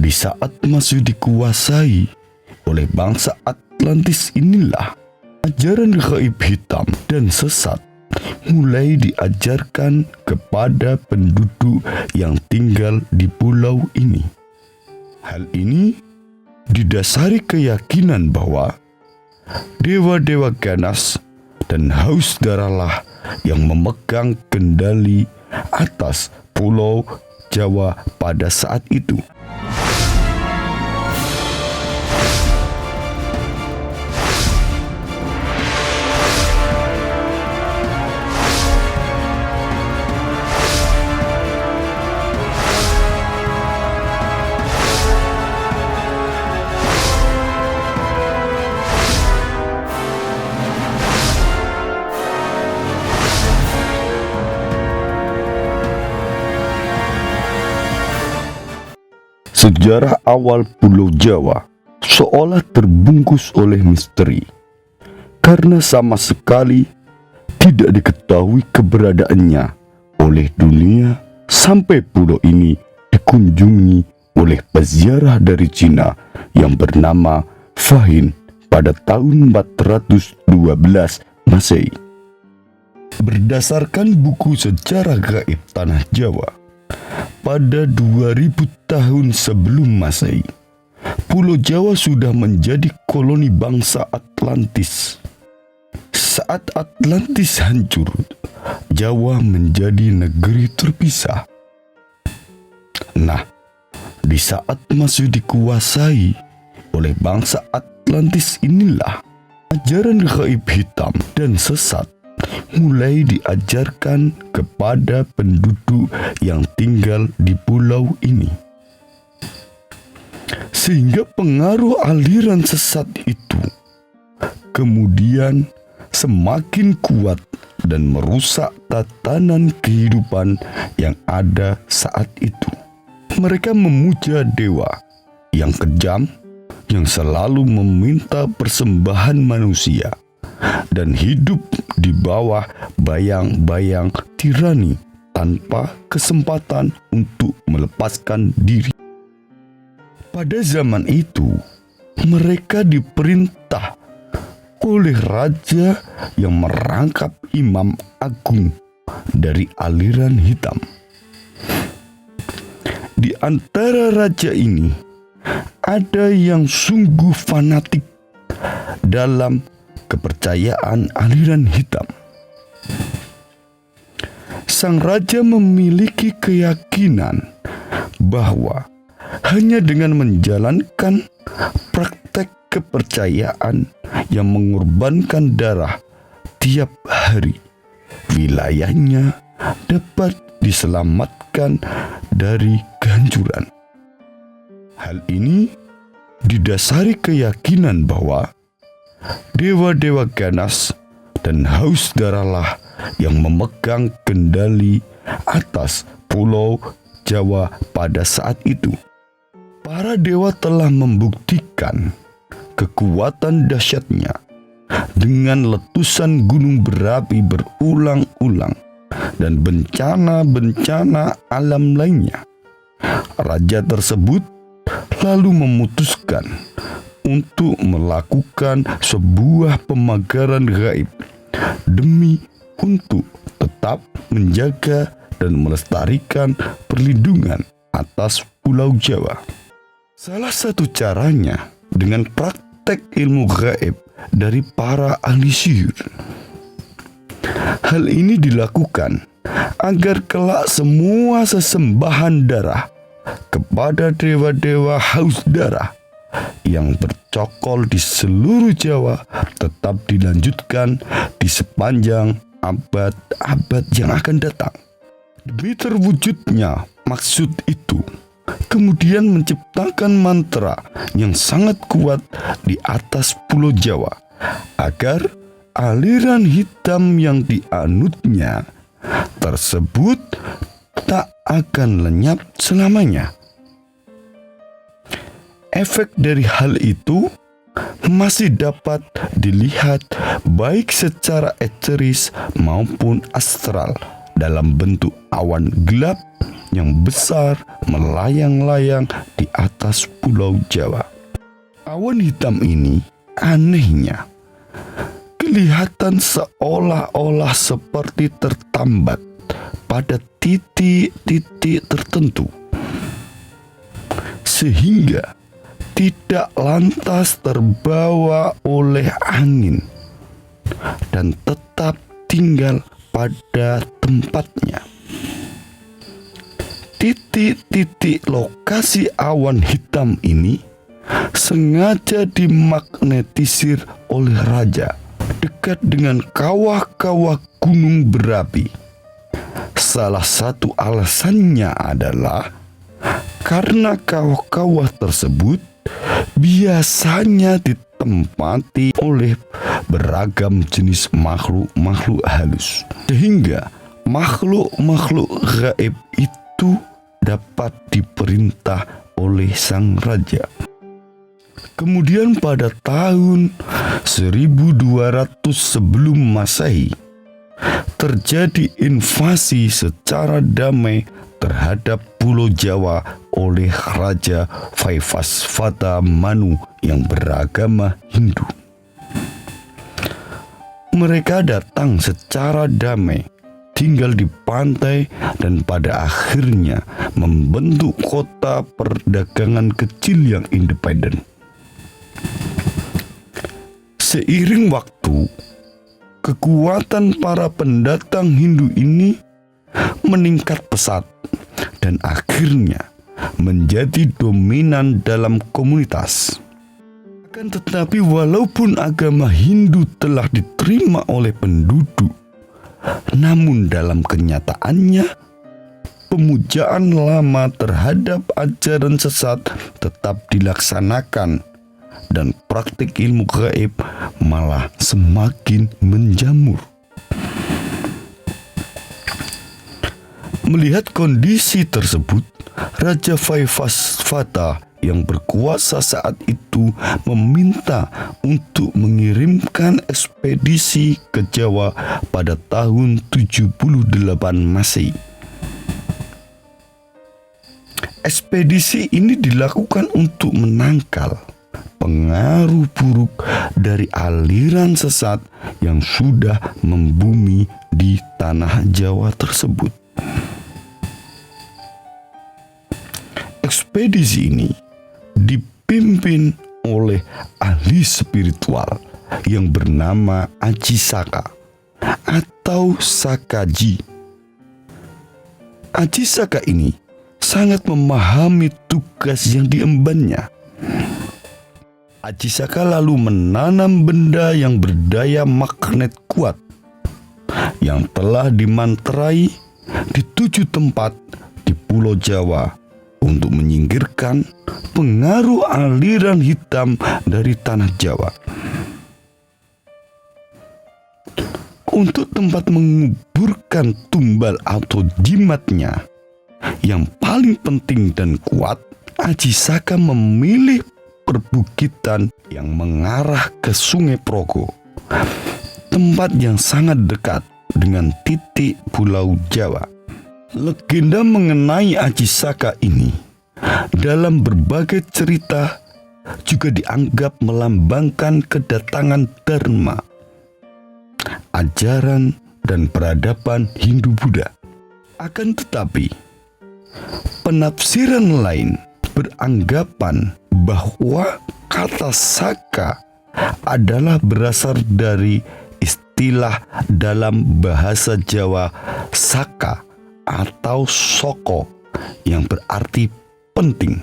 Di saat masih dikuasai oleh bangsa Atlantis inilah ajaran gaib hitam dan sesat mulai diajarkan kepada penduduk yang tinggal di pulau ini. Hal ini didasari keyakinan bahwa dewa-dewa ganas dan haus darahlah yang memegang kendali atas pulau Jawa pada saat itu. Sejarah awal Pulau Jawa seolah terbungkus oleh misteri, karena sama sekali tidak diketahui keberadaannya oleh dunia sampai pulau ini dikunjungi oleh peziarah dari Cina yang bernama Fahin pada tahun 412 Masehi. Berdasarkan buku sejarah gaib Tanah Jawa, pada 2000 tahun sebelum Masehi, Pulau Jawa sudah menjadi koloni bangsa Atlantis. Saat Atlantis hancur, Jawa menjadi negeri terpisah. Nah, di saat masih dikuasai oleh bangsa Atlantis inilah ajaran gaib hitam dan sesat mulai diajarkan kepada penduduk yang tinggal di pulau ini. Sehingga pengaruh aliran sesat itu kemudian semakin kuat dan merusak tatanan kehidupan yang ada saat itu. Mereka memuja dewa yang kejam, yang selalu meminta persembahan manusia dan hidup di bawah bayang-bayang tirani tanpa kesempatan untuk melepaskan diri. Pada zaman itu, mereka diperintah oleh raja yang merangkap imam agung dari aliran hitam. Di antara raja ini, ada yang sungguh fanatik dalam kepercayaan aliran hitam. Sang raja memiliki keyakinan bahwa hanya dengan menjalankan praktek kepercayaan yang mengorbankan darah tiap hari, wilayahnya dapat diselamatkan dari kehancuran. Hal ini didasari keyakinan bahwa dewa-dewa ganas dan haus darahlah yang memegang kendali atas pulau Jawa pada saat itu. Para dewa telah membuktikan kekuatan dahsyatnya dengan letusan gunung berapi berulang-ulang dan bencana-bencana alam lainnya. Raja tersebut lalu memutuskan untuk melakukan sebuah pemagaran gaib demi untuk tetap menjaga dan melestarikan perlindungan atas Pulau Jawa. Salah satu caranya dengan praktek ilmu gaib dari para ahli sihir. Hal ini dilakukan agar kelak semua sesembahan darah kepada dewa-dewa haus darah yang bercokol di seluruh Jawa tetap dilanjutkan di sepanjang abad-abad yang akan datang. Demi terwujudnya maksud itu, kemudian menciptakan mantra yang sangat kuat di atas Pulau Jawa agar aliran hitam yang dianutnya tersebut tak akan lenyap selamanya. Efek dari hal itu masih dapat dilihat baik secara eteris maupun astral dalam bentuk awan gelap yang besar melayang-layang di atas pulau Jawa. Awan hitam ini anehnya kelihatan seolah-olah seperti tertambat pada titik-titik tertentu, sehingga tidak lantas terbawa oleh angin dan tetap tinggal pada tempatnya. Titik-titik lokasi awan hitam ini sengaja dimagnetisir oleh raja dekat dengan kawah-kawah gunung berapi. Salah satu alasannya adalah karena kawah-kawah tersebut biasanya ditempati oleh beragam jenis makhluk-makhluk halus, sehingga makhluk-makhluk gaib itu dapat diperintah oleh sang raja. Kemudian pada tahun 1200 sebelum Masehi terjadi invasi secara damai terhadap Pulau Jawa oleh Raja Vaivasvata Manu yang beragama Hindu. Mereka datang secara damai, tinggal di pantai, dan pada akhirnya membentuk kota perdagangan kecil yang independen. Seiring waktu, kekuatan para pendatang Hindu ini meningkat pesat dan akhirnya menjadi dominan dalam komunitas. Akan tetapi walaupun agama Hindu telah diterima oleh penduduk, namun dalam kenyataannya pemujaan lama terhadap ajaran sesat tetap dilaksanakan dan praktik ilmu gaib malah semakin menjamur. Melihat kondisi tersebut, Raja Vaivasvata yang berkuasa saat itu meminta untuk mengirimkan ekspedisi ke Jawa pada tahun 78 Masehi. Ekspedisi ini dilakukan untuk menangkal pengaruh buruk dari aliran sesat yang sudah membumi di tanah Jawa tersebut. Ekspedisi ini dipimpin oleh ahli spiritual yang bernama Aji Saka atau Sakaji. Aji Saka ini sangat memahami tugas yang diembannya. Aji Saka lalu menanam benda yang berdaya magnet kuat yang telah dimantrai di 7 tempat di Pulau Jawa untuk menyingkirkan pengaruh aliran hitam dari tanah Jawa. Untuk tempat menguburkan tumbal atau jimatnya yang paling penting dan kuat, Aji Saka memilih perbukitan yang mengarah ke Sungai Progo, tempat yang sangat dekat dengan titik Pulau Jawa. Legenda mengenai Aji Saka ini dalam berbagai cerita juga dianggap melambangkan kedatangan Dharma, ajaran dan peradaban Hindu-Buddha. Akan tetapi, penafsiran lain beranggapan bahwa kata Saka adalah berasal dari istilah dalam bahasa Jawa Saka atau Soko yang berarti penting,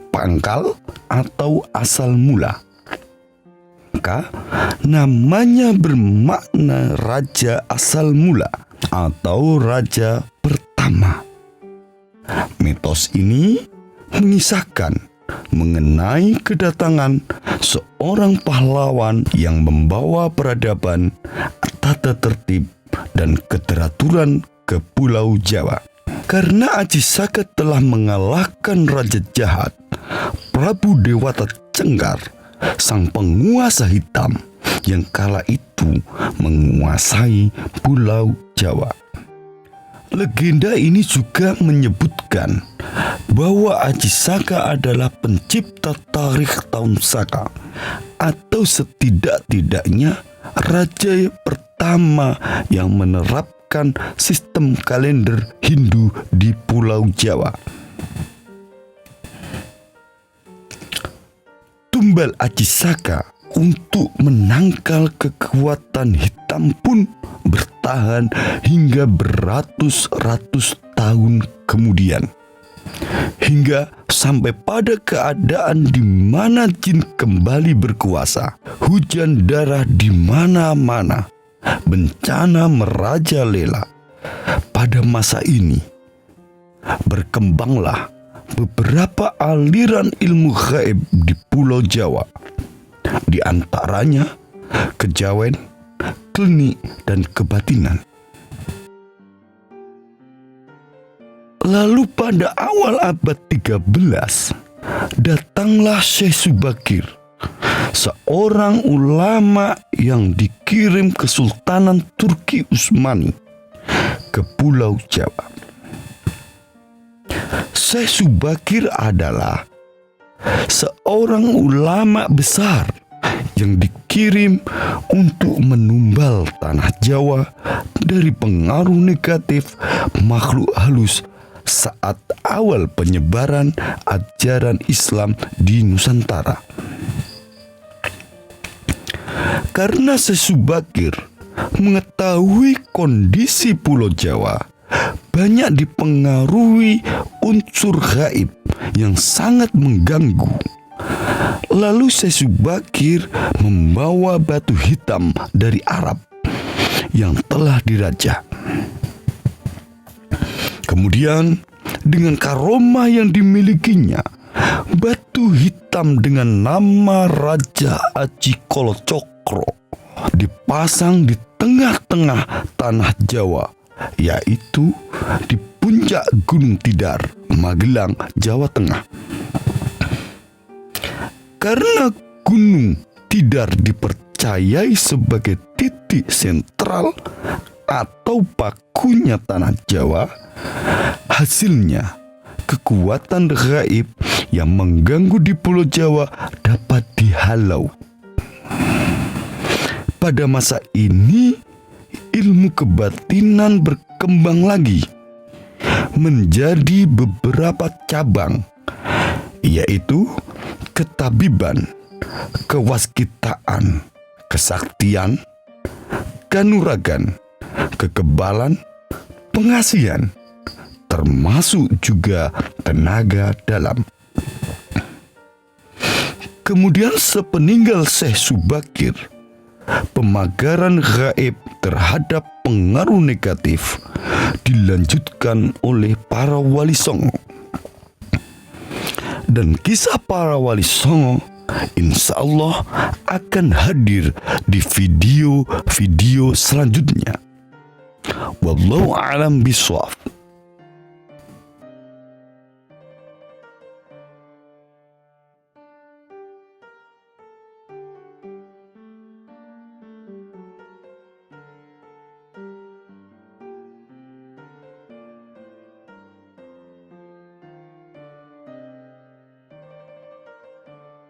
pangkal atau asal mula. Maka namanya bermakna raja asal mula atau raja pertama. Mitos ini mengisahkan mengenai kedatangan seorang pahlawan yang membawa peradaban, tata tertib, dan keteraturan ke Pulau Jawa. Karena Aji Saka telah mengalahkan raja jahat Prabu Dewata Cengkar, sang penguasa hitam yang kala itu menguasai Pulau Jawa. Legenda ini juga menyebutkan bahwa Aji Saka adalah pencipta tarikh tahun Saka, atau setidak-tidaknya raja pertama yang menerapkan sistem kalender Hindu di Pulau Jawa. Tumbal Aji Saka untuk menangkal kekuatan hitam pun bertahan hingga beratus-ratus tahun kemudian, hingga sampai pada keadaan di mana jin kembali berkuasa, hujan darah di mana-mana, bencana merajalela. Pada masa ini berkembanglah beberapa aliran ilmu gaib di Pulau Jawa, di antaranya kejawen, klinik, dan kebatinan. Lalu pada awal abad 13, datanglah Syekh Subakir, seorang ulama yang dikirim Kesultanan Turki Utsmani ke Pulau Jawa. Syekh Subakir adalah seorang ulama besar yang dikirim untuk menumbal tanah Jawa dari pengaruh negatif makhluk halus saat awal penyebaran ajaran Islam di Nusantara. Karena Syekh Subakir mengetahui kondisi Pulau Jawa banyak dipengaruhi unsur gaib yang sangat mengganggu, lalu Syekh Subakir membawa batu hitam dari Arab yang telah dirajah. Kemudian dengan karomah yang dimilikinya, batu hitam dengan nama Raja Aji Kolocokro dipasang di tengah-tengah tanah Jawa, yaitu di puncak Gunung Tidar, Magelang, Jawa Tengah. Karena Gunung Tidar dipercayai sebagai titik sentral atau bakunya tanah Jawa, hasilnya kekuatan gaib yang mengganggu di Pulau Jawa dapat dihalau. Pada masa ini, ilmu kebatinan berkembang lagi menjadi beberapa cabang, yaitu ketabiban, kewaskitaan, kesaktian, kanuragan, kekebalan, pengasihan, termasuk juga tenaga dalam. Kemudian sepeninggal Syekh Subakir, pemagaran gaib terhadap pengaruh negatif dilanjutkan oleh para wali songo. Dan kisah para wali songo insya Allah akan hadir di video-video selanjutnya. Wallahu a'lam bishawab.